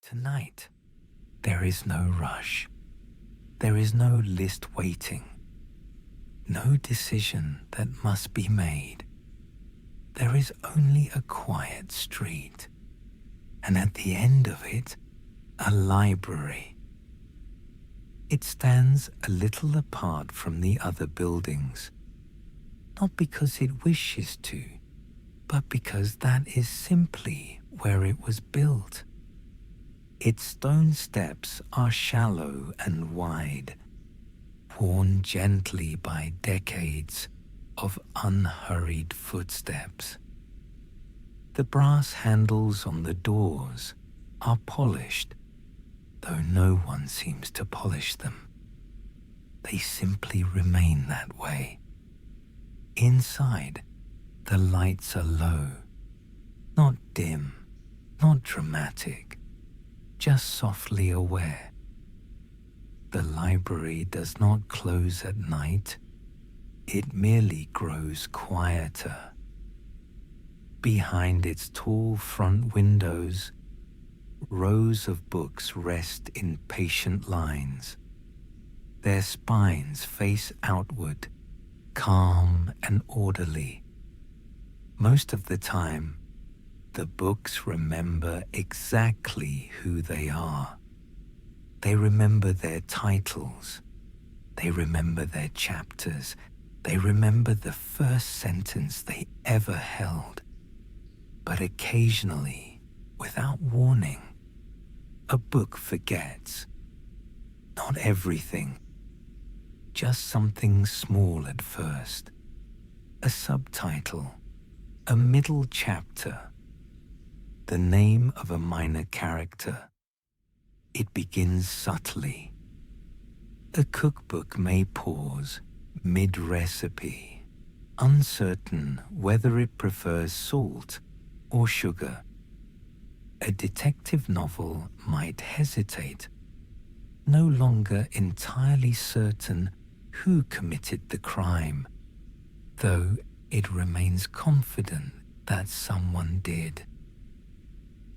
Tonight, there is no rush. There is no list waiting. No decision that must be made. There is only a quiet street, and at the end of it, a library. It stands a little apart from the other buildings, not because it wishes to, but because that is simply where it was built. Its stone steps are shallow and wide, worn gently by decades of unhurried footsteps. The brass handles on the doors are polished, though no one seems to polish them. They simply remain that way. Inside, the lights are low, not dim, not dramatic, just softly aware. The library does not close at night. It merely grows quieter. Behind its tall front windows, rows of books rest in patient lines. Their spines face outward, calm and orderly. Most of the time, the books remember exactly who they are. They remember their titles. They remember their chapters. They remember the first sentence they ever held. But occasionally, without warning, a book forgets. Not everything, just something small at first. A subtitle, a middle chapter, the name of a minor character. It begins subtly. A cookbook may pause mid-recipe, uncertain whether it prefers salt or sugar. A detective novel might hesitate, no longer entirely certain who committed the crime, though it remains confident that someone did.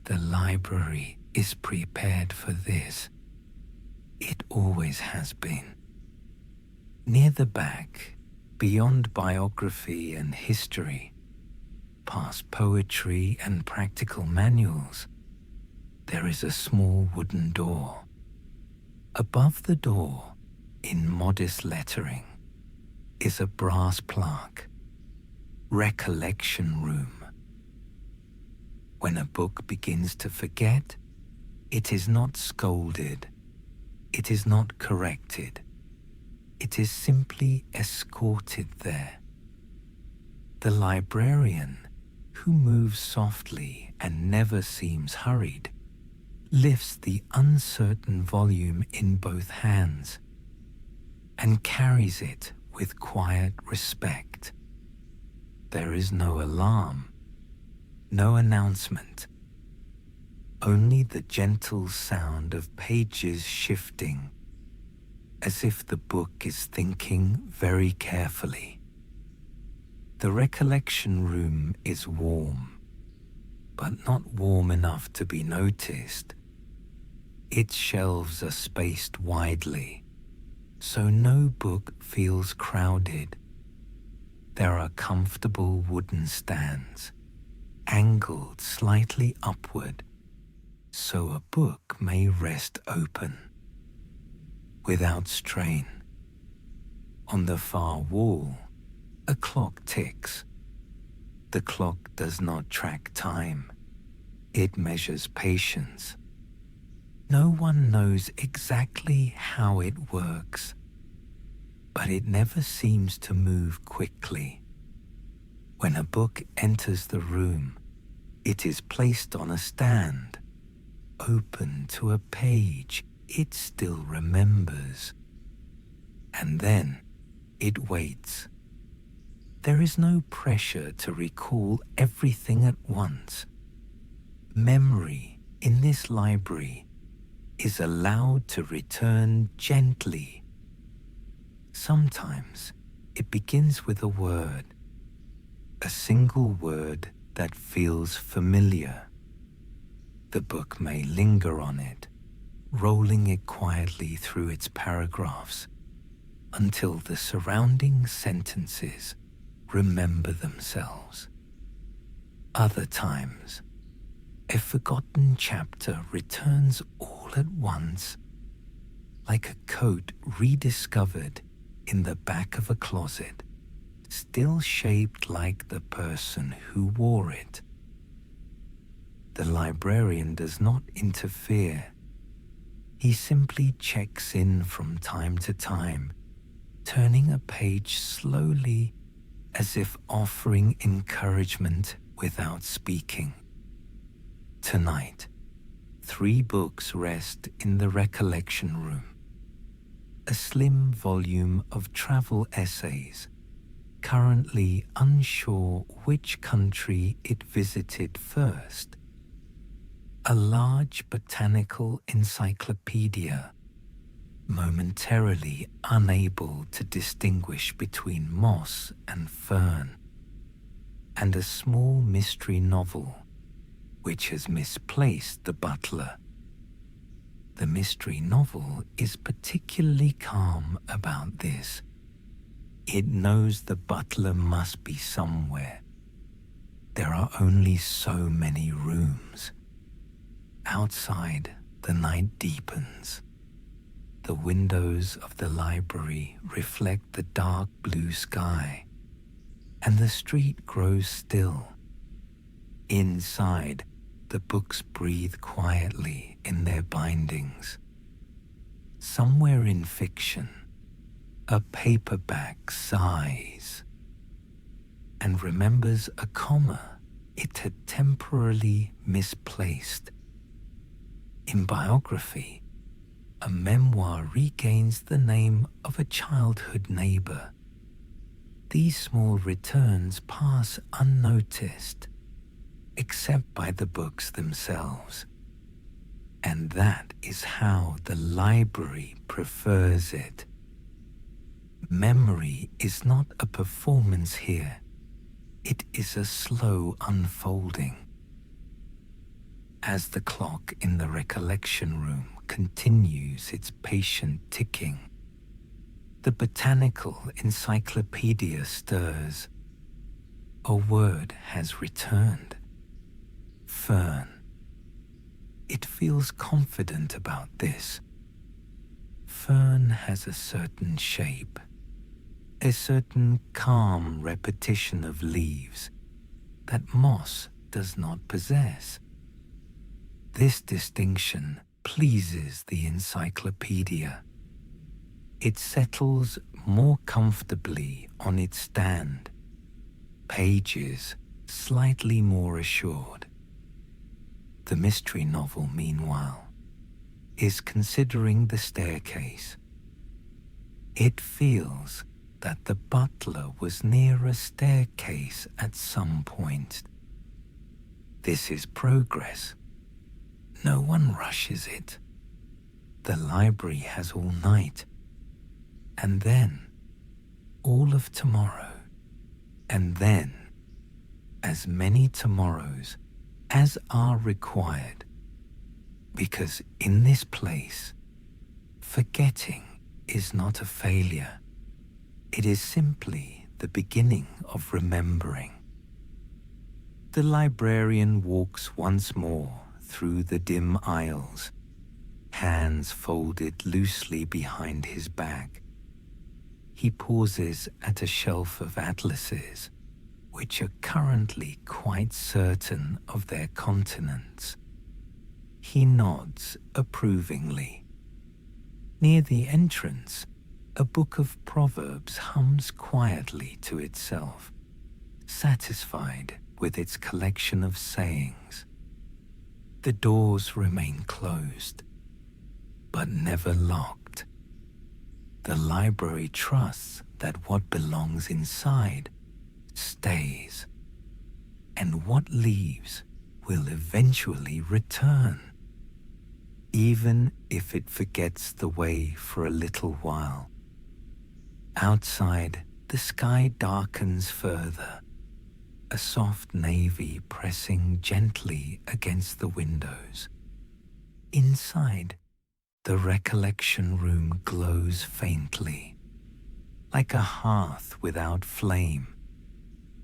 The library is prepared for this. It always has been. Near the back, beyond biography and history, past poetry and practical manuals, there is a small wooden door. Above the door, in modest lettering, is a brass plaque, Recollection Room. When a book begins to forget, it is not scolded, it is not corrected, it is simply escorted there. The librarian, who moves softly and never seems hurried, lifts the uncertain volume in both hands and carries it with quiet respect. There is no alarm, no announcement, only the gentle sound of pages shifting, as if the book is thinking very carefully. The recollection room is warm, but not warm enough to be noticed. Its shelves are spaced widely, so no book feels crowded. There are comfortable wooden stands, angled slightly upward, so a book may rest open, without strain. On the far wall, a clock ticks. The clock does not track time. It measures patience. No one knows exactly how it works, but it never seems to move quickly. When a book enters the room, it is placed on a stand, open to a page it still remembers. And then it waits. There is no pressure to recall everything at once. Memory in this library is allowed to return gently. Sometimes it begins with a word, a single word that feels familiar. The book may linger on it, rolling it quietly through its paragraphs until the surrounding sentences remember themselves. Other times, a forgotten chapter returns all at once, like a coat rediscovered in the back of a closet, still shaped like the person who wore it. The librarian does not interfere. He simply checks in from time to time, turning a page slowly as if offering encouragement without speaking. Tonight, 3 books rest in the recollection room. A slim volume of travel essays, currently unsure which country it visited first. A large botanical encyclopedia, momentarily unable to distinguish between moss and fern, and a small mystery novel which has misplaced the butler. The mystery novel is particularly calm about this. It knows the butler must be somewhere. There are only so many rooms. Outside, the night deepens. The windows of the library reflect the dark blue sky, and the street grows still. Inside, the books breathe quietly in their bindings. Somewhere in fiction, a paperback sighs and remembers a comma it had temporarily misplaced. In biography, a memoir regains the name of a childhood neighbor. These small returns pass unnoticed, except by the books themselves. And that is how the library prefers it. Memory is not a performance here. It is a slow unfolding. As the clock in the recollection room continues its patient ticking, the botanical encyclopedia stirs. A word has returned. Fern. It feels confident about this. Fern has a certain shape, a certain calm repetition of leaves that moss does not possess. This distinction pleases the encyclopedia. It settles more comfortably on its stand, pages slightly more assured. The mystery novel, meanwhile, is considering the staircase. It feels that the butler was near a staircase at some point. This is progress. No one rushes it. The library has all night, and then all of tomorrow, and then as many tomorrows as are required, because in this place, forgetting is not a failure. It is simply the beginning of remembering. The librarian walks once more through the dim aisles, hands folded loosely behind his back. He pauses at a shelf of atlases, which are currently quite certain of their continents. He nods approvingly. Near the entrance, a book of proverbs hums quietly to itself, satisfied with its collection of sayings. The doors remain closed, but never locked. The library trusts that what belongs inside stays, and what leaves will eventually return, even if it forgets the way for a little while. Outside, the sky darkens further. a soft navy pressing gently against the windows. Inside, the recollection room glows faintly, like a hearth without flame,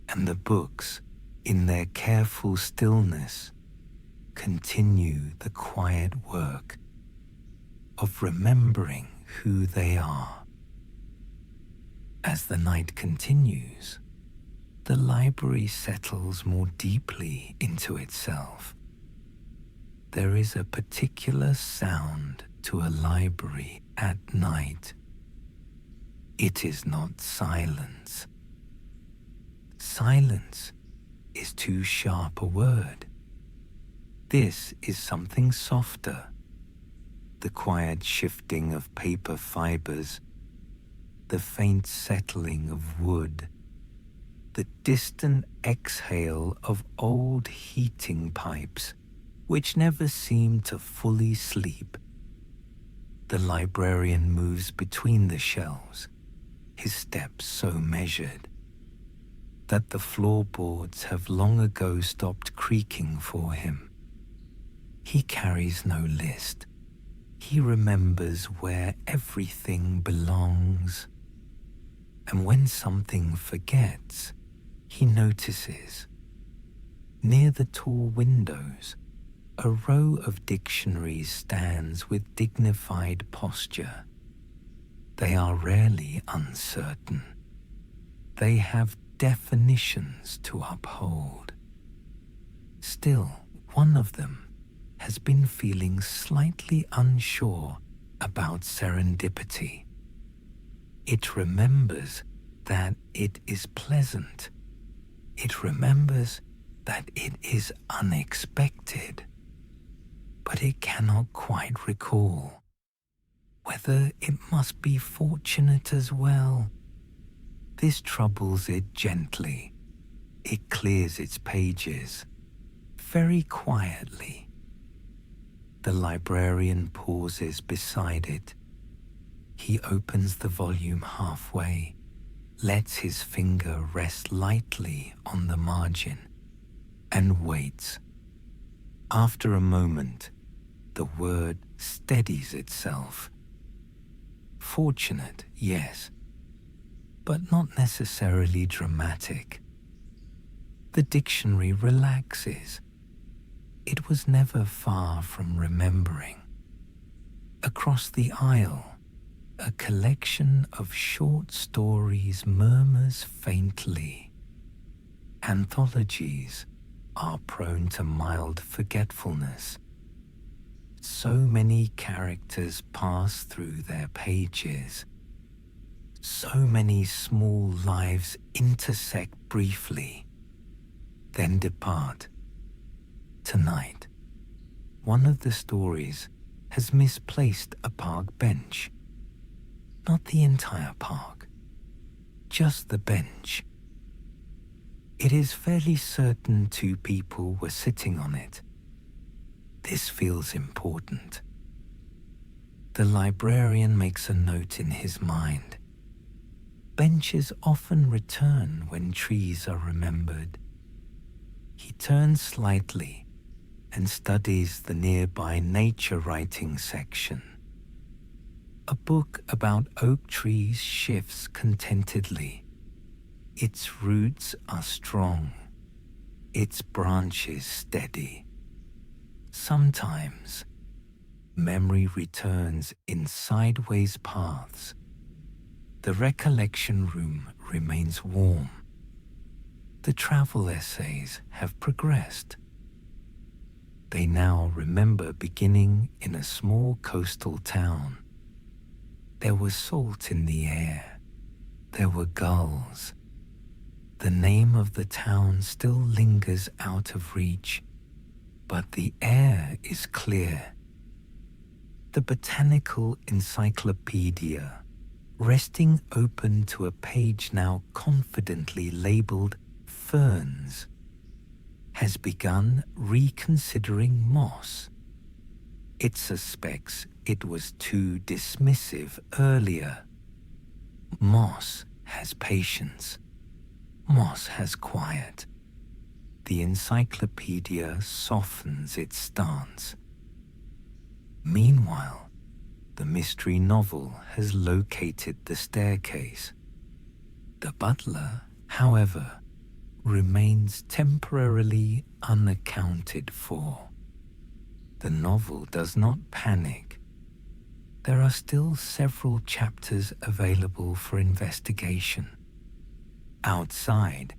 and the books, in their careful stillness, continue the quiet work of remembering who they are. As the night continues, the library settles more deeply into itself. There is a particular sound to a library at night. It is not silence. Silence is too sharp a word. This is something softer. The quiet shifting of paper fibers, the faint settling of wood, the distant exhale of old heating pipes which never seem to fully sleep. The librarian moves between the shelves, his steps so measured that the floorboards have long ago stopped creaking for him. He carries no list. He remembers where everything belongs. And when something forgets, he notices. Near the tall windows, a row of dictionaries stands with dignified posture. They are rarely uncertain. They have definitions to uphold. Still, one of them has been feeling slightly unsure about serendipity. It remembers that it is pleasant. It remembers that it is unexpected. But it cannot quite recall whether it must be fortunate as well. This troubles it gently. It clears its pages very quietly. The librarian pauses beside it. He opens the volume halfway, lets his finger rest lightly on the margin, and waits. After a moment, the word steadies itself. Fortunate, yes, but not necessarily dramatic. The dictionary relaxes. It was never far from remembering. Across the aisle, a collection of short stories murmurs faintly. Anthologies are prone to mild forgetfulness. So many characters pass through their pages. So many small lives intersect briefly, then depart. Tonight, one of the stories has misplaced a park bench. Not the entire park, just the bench. It is fairly certain 2 people were sitting on it. This feels important. The librarian makes a note in his mind. Benches often return when trees are remembered. He turns slightly and studies the nearby nature writing section. A book about oak trees shifts contentedly. Its roots are strong, its branches steady. Sometimes, memory returns in sideways paths. The recollection room remains warm. The travel essays have progressed. They now remember beginning in a small coastal town. There was salt in the air. There were gulls. The name of the town still lingers out of reach, but the air is clear. The botanical encyclopedia, resting open to a page now confidently labeled ferns, has begun reconsidering moss. It suspects it was too dismissive earlier. Moss has patience. Moss has quiet. the encyclopedia softens its stance. Meanwhile, the mystery novel has located the staircase. The butler, however, remains temporarily unaccounted for. The novel does not panic. There are still several chapters available for investigation. Outside,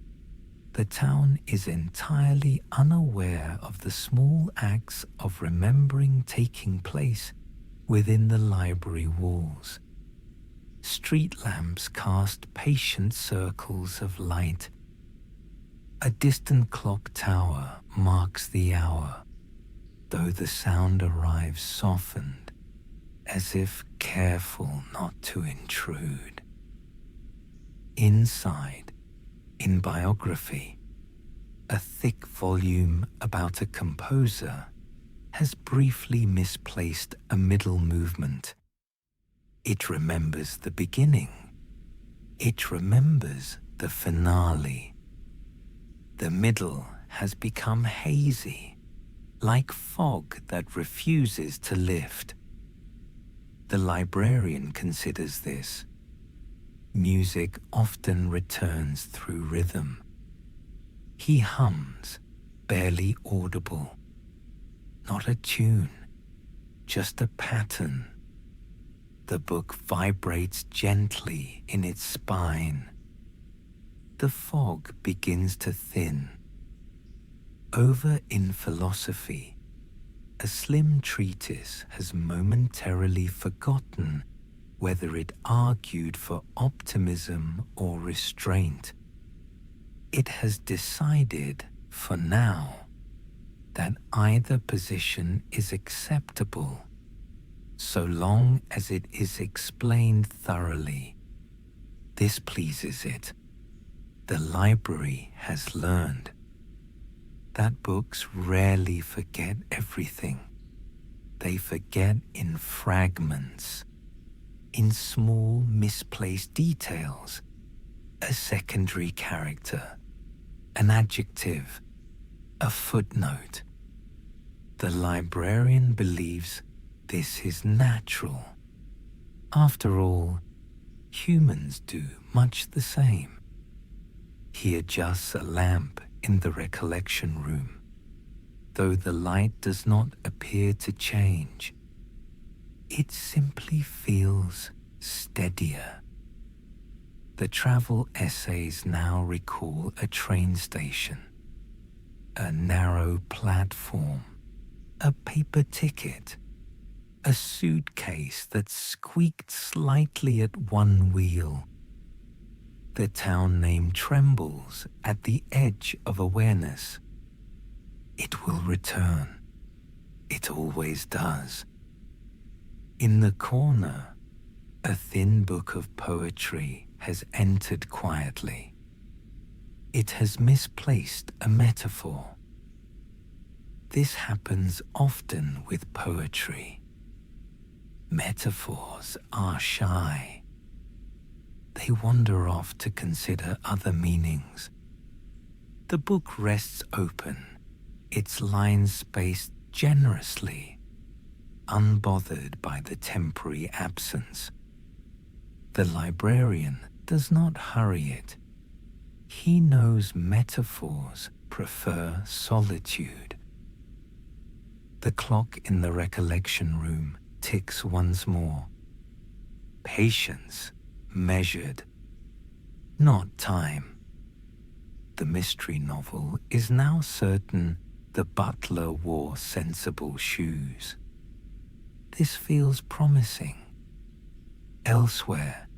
the town is entirely unaware of the small acts of remembering taking place within the library walls. Street lamps cast patient circles of light. A distant clock tower marks the hour, though the sound arrives softened, as if careful not to intrude. Inside, in biography, a thick volume about a composer has briefly misplaced a middle movement. It remembers the beginning. It remembers the finale. The middle has become hazy, like fog that refuses to lift. The librarian considers this. Music often returns through rhythm. He hums, barely audible. Not a tune, just a pattern. The book vibrates gently in its spine. The fog begins to thin. Over in philosophy, a slim treatise has momentarily forgotten whether it argued for optimism or restraint. It has decided, for now, that either position is acceptable, so long as it is explained thoroughly. This pleases it. The library has learned that books rarely forget everything. They forget in fragments, in small misplaced details, a secondary character, an adjective, a footnote. The librarian believes this is natural. After all, humans do much the same. He adjusts a lamp in the recollection room, though the light does not appear to change. It simply feels steadier. The travel essays now recall a train station, a narrow platform, a paper ticket, a suitcase that squeaked slightly at one wheel. The town name trembles at the edge of awareness. It will return. It always does. In the corner, a thin book of poetry has entered quietly. It has misplaced a metaphor. This happens often with poetry. Metaphors are shy. They wander off to consider other meanings. The book rests open, its lines spaced generously, unbothered by the temporary absence. The librarian does not hurry it. He knows metaphors prefer solitude. The clock in the recollection room ticks once more. Patience measured, not time. The mystery novel is now certain the butler wore sensible shoes. This feels promising. Elsewhere,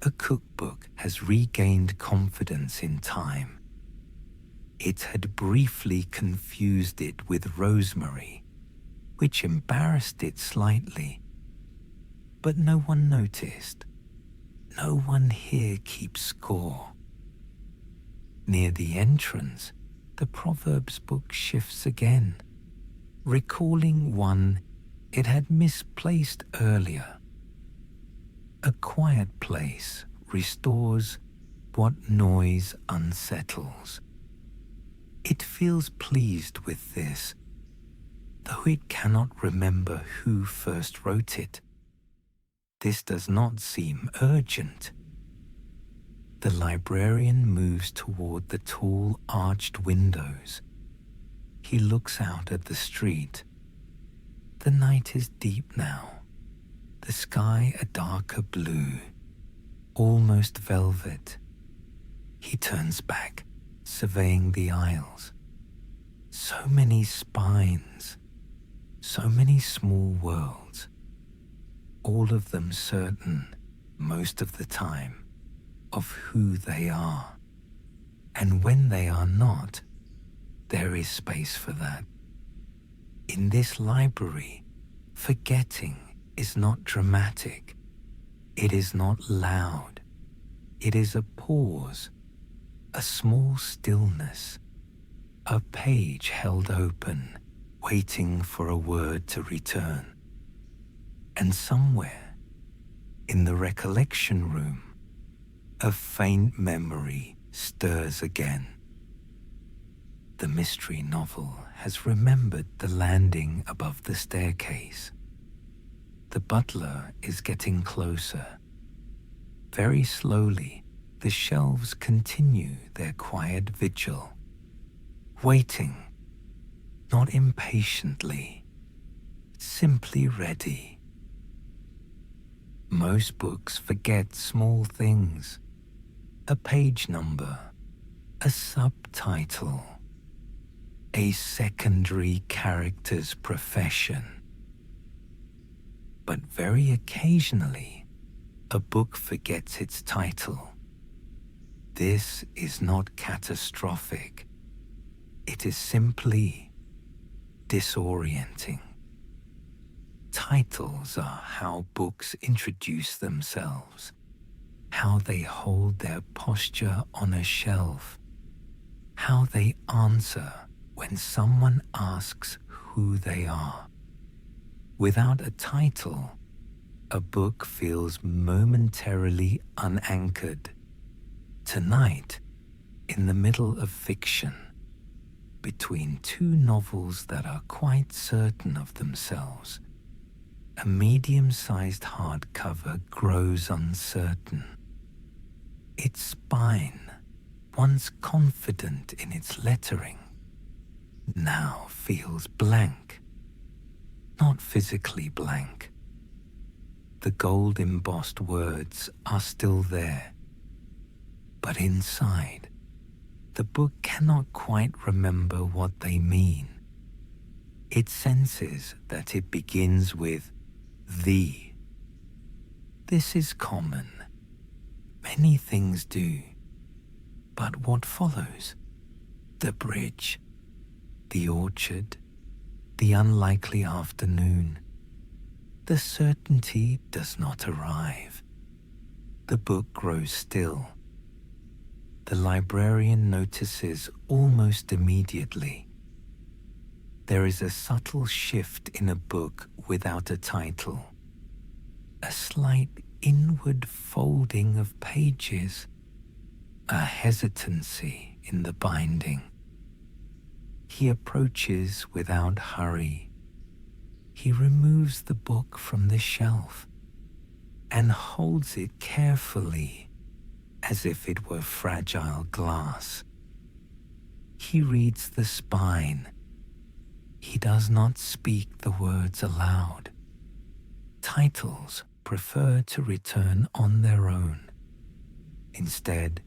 a cookbook has regained confidence in time. It had briefly confused it with rosemary, which embarrassed it slightly. But no one noticed. No one here keeps score. Near the entrance, the Proverbs book shifts again, recalling one it had misplaced earlier. A quiet place restores what noise unsettles. It feels pleased with this, though it cannot remember who first wrote it. This does not seem urgent. The librarian moves toward the tall arched windows. He looks out at the street. The night is deep now, the sky a darker blue, almost velvet. He turns back, surveying the aisles. So many spines, so many small worlds, all of them certain, most of the time, of who they are. And when they are not, there is space for that. In this library, forgetting is not dramatic. It is not loud. It is a pause, a small stillness, a page held open, waiting for a word to return. And somewhere, in the recollection room, a faint memory stirs again. The mystery novel has remembered the landing above the staircase. The butler is getting closer. Very slowly, the shelves continue their quiet vigil, waiting, not impatiently, simply ready. Most books forget small things. A page number, a subtitle, a secondary character's profession. But very occasionally, a book forgets its title. This is not catastrophic. It is simply disorienting. Titles are how books introduce themselves, how they hold their posture on a shelf, how they answer when someone asks who they are. Without a title, a book feels momentarily unanchored. Tonight, in the middle of fiction, between two novels that are quite certain of themselves, a medium-sized hardcover grows uncertain. Its spine, once confident in its lettering, now feels blank. Not physically blank. The gold-embossed words are still there, but inside, the book cannot quite remember what they mean. It senses that it begins with "the." This is common. Many things do. But what follows? The bridge, the orchard, the unlikely afternoon. The certainty does not arrive. The book grows still. The librarian notices almost immediately. There is a subtle shift in a book without a title. A slight inward folding of pages. A hesitancy in the binding. He approaches without hurry. He removes the book from the shelf and holds it carefully, as if it were fragile glass. He reads the spine. He does not speak the words aloud. Titles prefer to return on their own. Instead,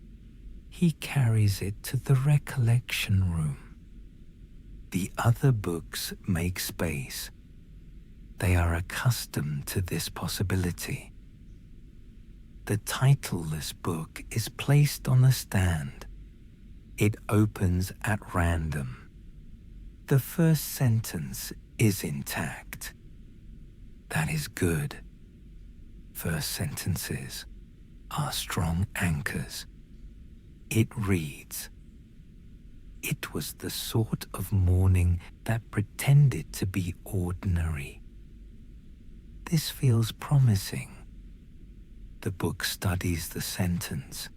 he carries it to the recollection room. The other books make space. They are accustomed to this possibility. The titleless book is placed on a stand. It opens at random. The first sentence is intact. That is good. First sentences are strong anchors. It reads, "It was the sort of morning that pretended to be ordinary." This feels promising. The book studies the sentence.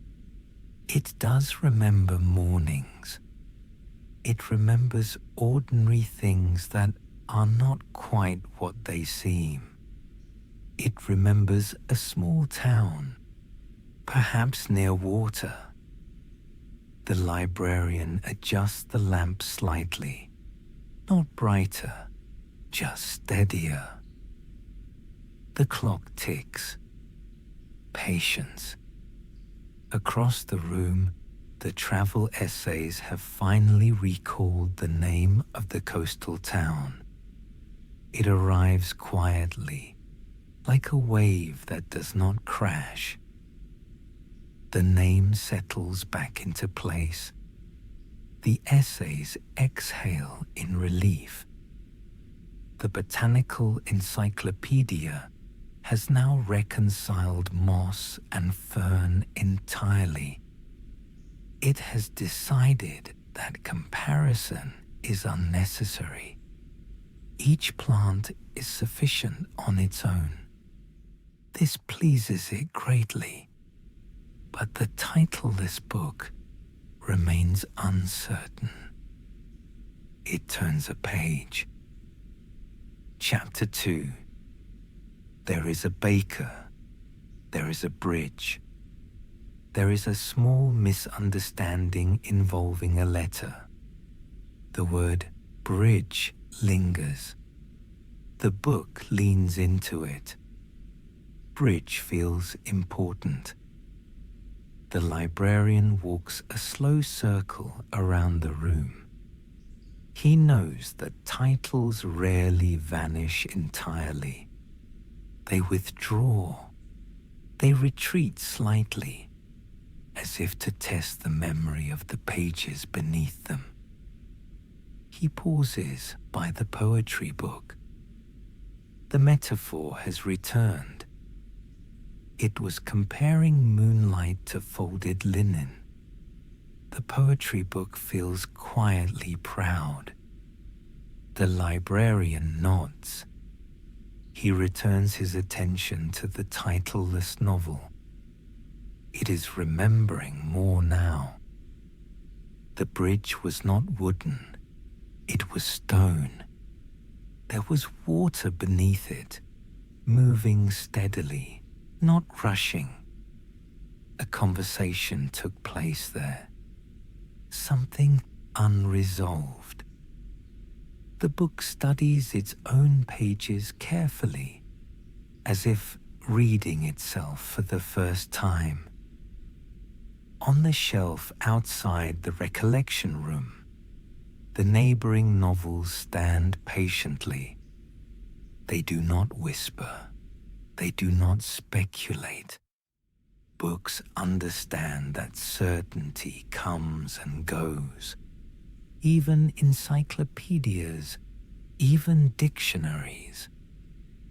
It does remember mornings. It remembers ordinary things that are not quite what they seem. It remembers a small town, perhaps near water. The librarian adjusts the lamp slightly, not brighter, just steadier. The clock ticks. Patience. Across the room, the travel essays have finally recalled the name of the coastal town. It arrives quietly, like a wave that does not crash. The name settles back into place. The essays exhale in relief. The botanical encyclopedia has now reconciled moss and fern entirely. It has decided that comparison is unnecessary. Each plant is sufficient on its own. This pleases it greatly, but the titleless book remains uncertain. It turns a page. Chapter 2. There is a baker. There is a bridge. There is a small misunderstanding involving a letter. The word bridge lingers. The book leans into it. Bridge feels important. The librarian walks a slow circle around the room. He knows that titles rarely vanish entirely. They withdraw. They retreat slightly, as if to test the memory of the pages beneath them. He pauses by the poetry book. The metaphor has returned. It was comparing moonlight to folded linen. The poetry book feels quietly proud. The librarian nods. He returns his attention to the titleless novel. It is remembering more now. The bridge was not wooden. It was stone. There was water beneath it, moving steadily, not rushing. A conversation took place there. Something unresolved. The book studies its own pages carefully, as if reading itself for the first time. On the shelf outside the recollection room, the neighboring novels stand patiently. They do not whisper. They do not speculate. Books understand that certainty comes and goes. Even encyclopedias, even dictionaries,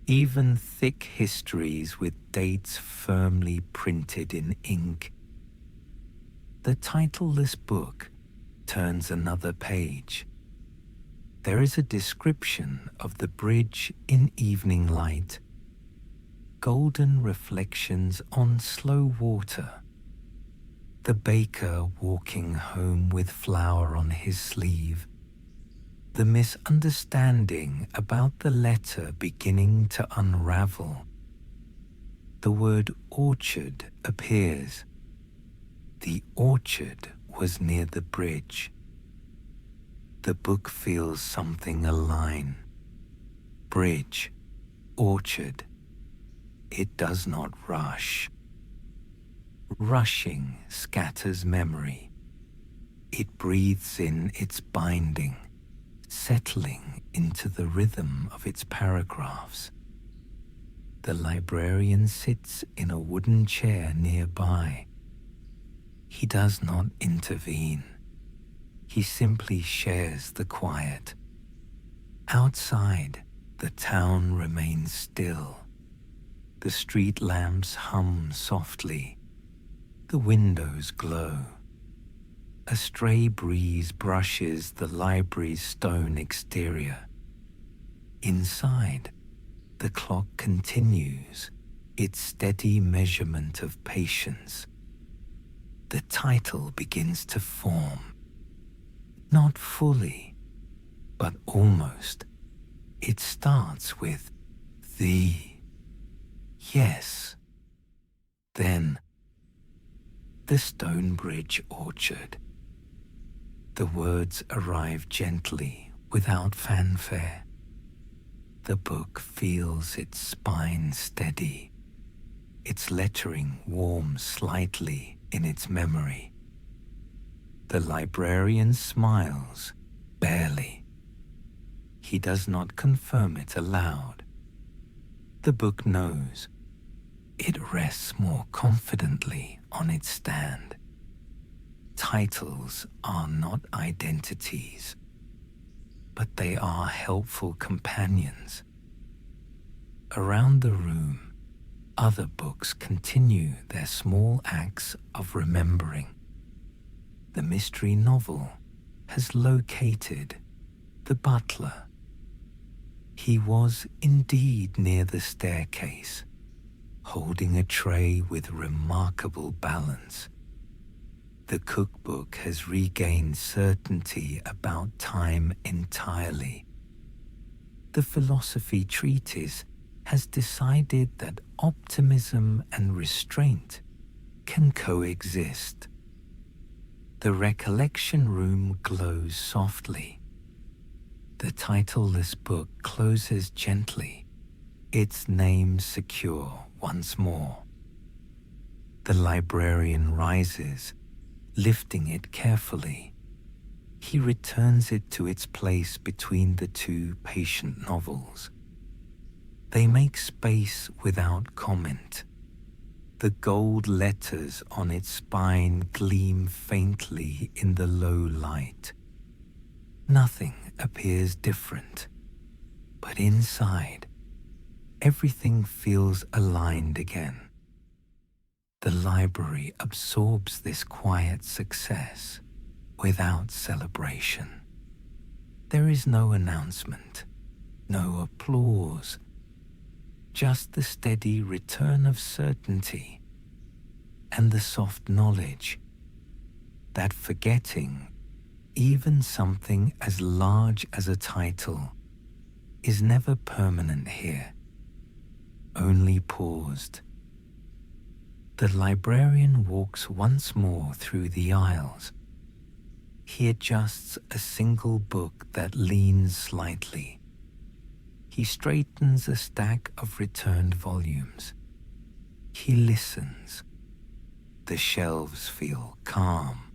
even thick histories with dates firmly printed in ink. The titleless book turns another page. There is a description of the bridge in evening light. Golden reflections on slow water. The baker walking home with flour on his sleeve. The misunderstanding about the letter beginning to unravel. The word orchard appears. The orchard was near the bridge. The book feels something align. Bridge, orchard. It does not rush. Rushing scatters memory. It breathes in its binding, settling into the rhythm of its paragraphs. The librarian sits in a wooden chair nearby. He does not intervene. He simply shares the quiet. Outside, the town remains still. The street lamps hum softly. The windows glow. A stray breeze brushes the library's stone exterior. Inside, the clock continues its steady measurement of patience. The title begins to form. Not fully, but almost. It starts with the yes. Then the Stonebridge Orchard. The words arrive gently, without fanfare. The book feels its spine steady. Its lettering warms slightly in its memory. The librarian smiles, barely. He does not confirm it aloud. The book knows. It rests more confidently on its stand. Titles are not identities, but they are helpful companions. Around the room, other books continue their small acts of remembering. The mystery novel has located the butler. He was indeed near the staircase, holding a tray with remarkable balance. The cookbook has regained certainty about time entirely. The philosophy treatise has decided that optimism and restraint can coexist. The recollection room glows softly. The titleless book closes gently, its name secure once more. The librarian rises, lifting it carefully. He returns it to its place between the two patient novels. They make space without comment. The gold letters on its spine gleam faintly in the low light. Nothing appears different, but inside, everything feels aligned again. The library absorbs this quiet success without celebration. There is no announcement, no applause, just the steady return of certainty and the soft knowledge that forgetting even something as large as a title is never permanent here, only paused. The librarian walks once more through the aisles. He adjusts a single book that leans slightly. He straightens a stack of returned volumes. He listens. The shelves feel calm.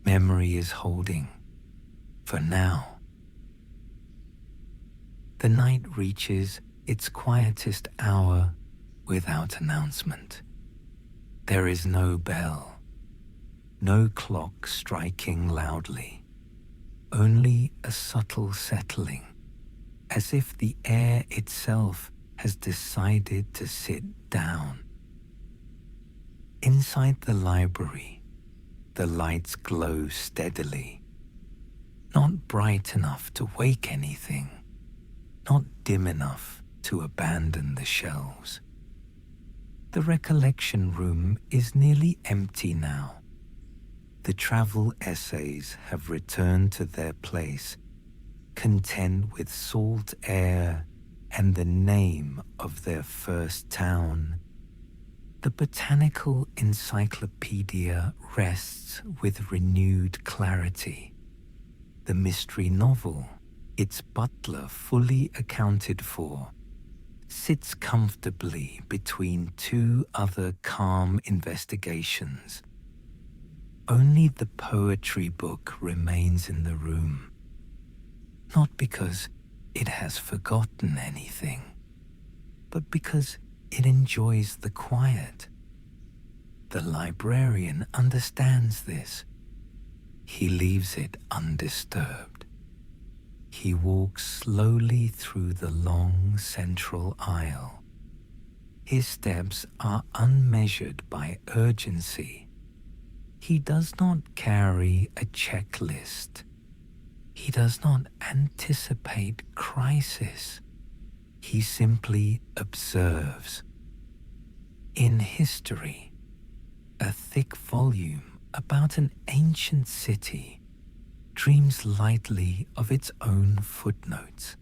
Memory is holding, for now. The night reaches its quietest hour without announcement. There is no bell, no clock striking loudly, only a subtle settling, as if the air itself has decided to sit down. Inside the library, the lights glow steadily, not bright enough to wake anything, not dim enough to abandon the shelves. The recollection room is nearly empty now. The travel essays have returned to their place, content with salt air and the name of their first town. The botanical encyclopedia rests with renewed clarity. The mystery novel, its butler fully accounted for, sits comfortably between two other calm investigations. Only the poetry book remains in the room, not because it has forgotten anything, but because it enjoys the quiet. The librarian understands this. He leaves it undisturbed. He walks slowly through the long central aisle. His steps are unmeasured by urgency. He does not carry a checklist. He does not anticipate crisis. He simply observes. In history, a thick volume about an ancient city dreams lightly of its own footnotes.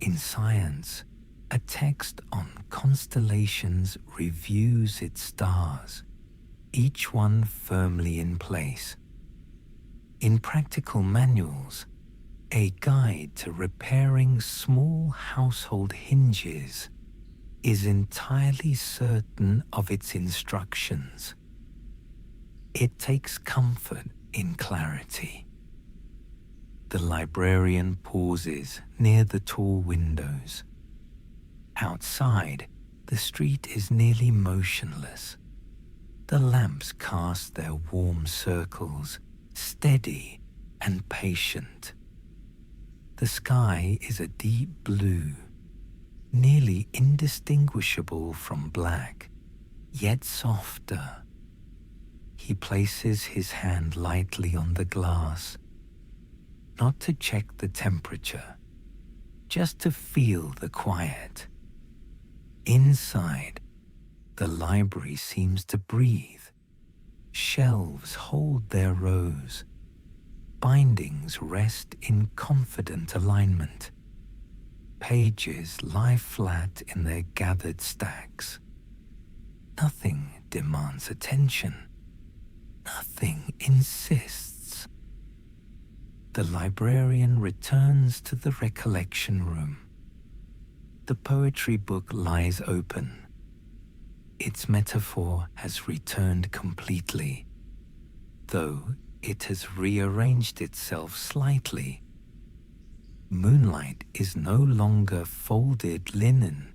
In science, a text on constellations reviews its stars, each one firmly in place. In practical manuals, a guide to repairing small household hinges is entirely certain of its instructions. It takes comfort in clarity. The librarian pauses near the tall windows. Outside, the street is nearly motionless. The lamps cast their warm circles, steady and patient. The sky is a deep blue, nearly indistinguishable from black, yet softer. He places his hand lightly on the glass, not to check the temperature, just to feel the quiet. Inside, the library seems to breathe. Shelves hold their rows. Bindings rest in confident alignment. Pages lie flat in their gathered stacks. Nothing demands attention. Nothing insists. The librarian returns to the recollection room. The poetry book lies open. Its metaphor has returned completely, though it has rearranged itself slightly. Moonlight is no longer folded linen.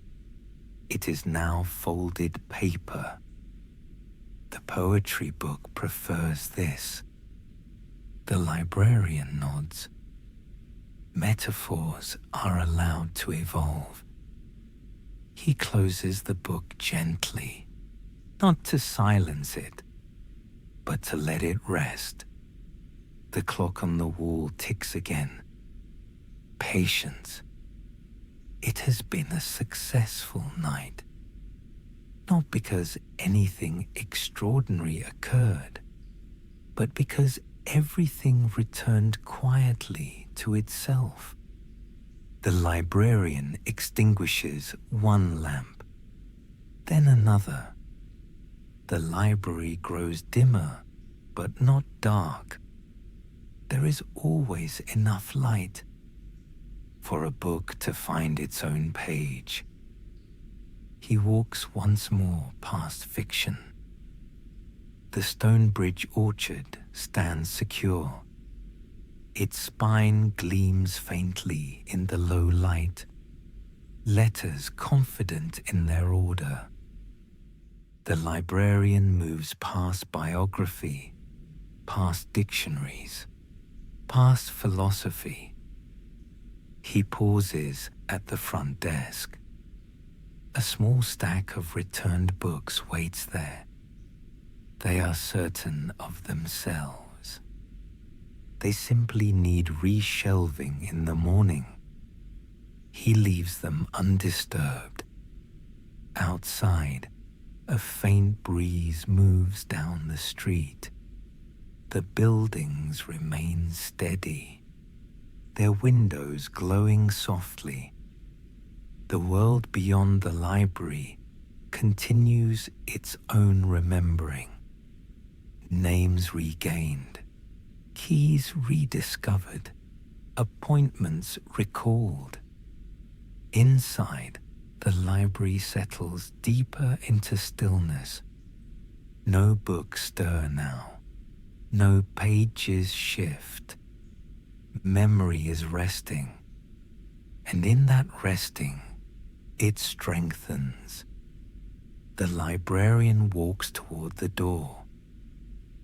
It is now folded paper. The poetry book prefers this. The librarian nods. Metaphors are allowed to evolve. He closes the book gently, not to silence it, but to let it rest. The clock on the wall ticks again. Patience. It has been a successful night. Not because anything extraordinary occurred, but because everything returned quietly to itself. The librarian extinguishes one lamp, then another. The library grows dimmer, but not dark. There is always enough light for a book to find its own page. He walks once more past fiction. The Stonebridge orchard stands secure. Its spine gleams faintly in the low light, letters confident in their order. The librarian moves past biography, past dictionaries, past philosophy. He pauses at the front desk. A small stack of returned books waits there. They are certain of themselves. They simply need reshelving in the morning. He leaves them undisturbed. Outside, a faint breeze moves down the street. The buildings remain steady, their windows glowing softly. The world beyond the library continues its own remembering. Names regained, keys rediscovered, appointments recalled. Inside, the library settles deeper into stillness. No books stir now. No pages shift. Memory is resting. And in that resting, it strengthens. The librarian walks toward the door.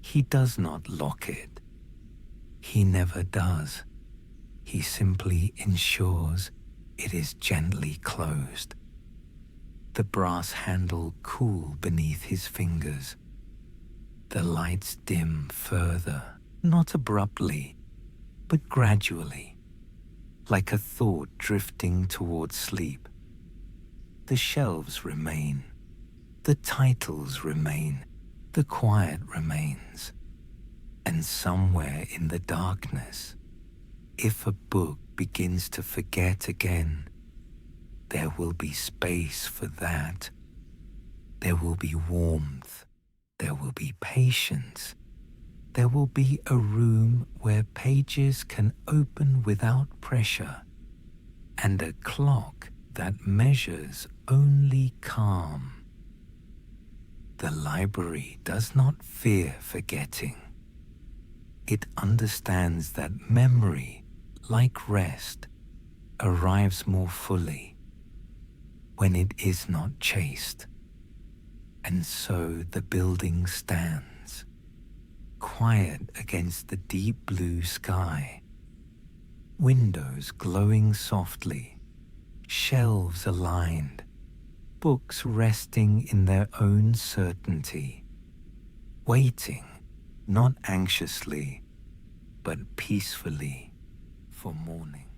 He does not lock it. He never does. He simply ensures it is gently closed. The brass handle cool beneath his fingers. The lights dim further, not abruptly, but gradually, like a thought drifting toward sleep. The shelves remain. The titles remain. The quiet remains. And somewhere in the darkness, if a book begins to forget again, there will be space for that. There will be warmth. There will be patience. There will be a room where pages can open without pressure, and a clock that measures only calm. The library does not fear forgetting. It understands that memory, like rest, arrives more fully when it is not chased. And so the building stands, quiet against the deep blue sky, windows glowing softly, shelves aligned, books resting in their own certainty, waiting, not anxiously, but peacefully, for morning.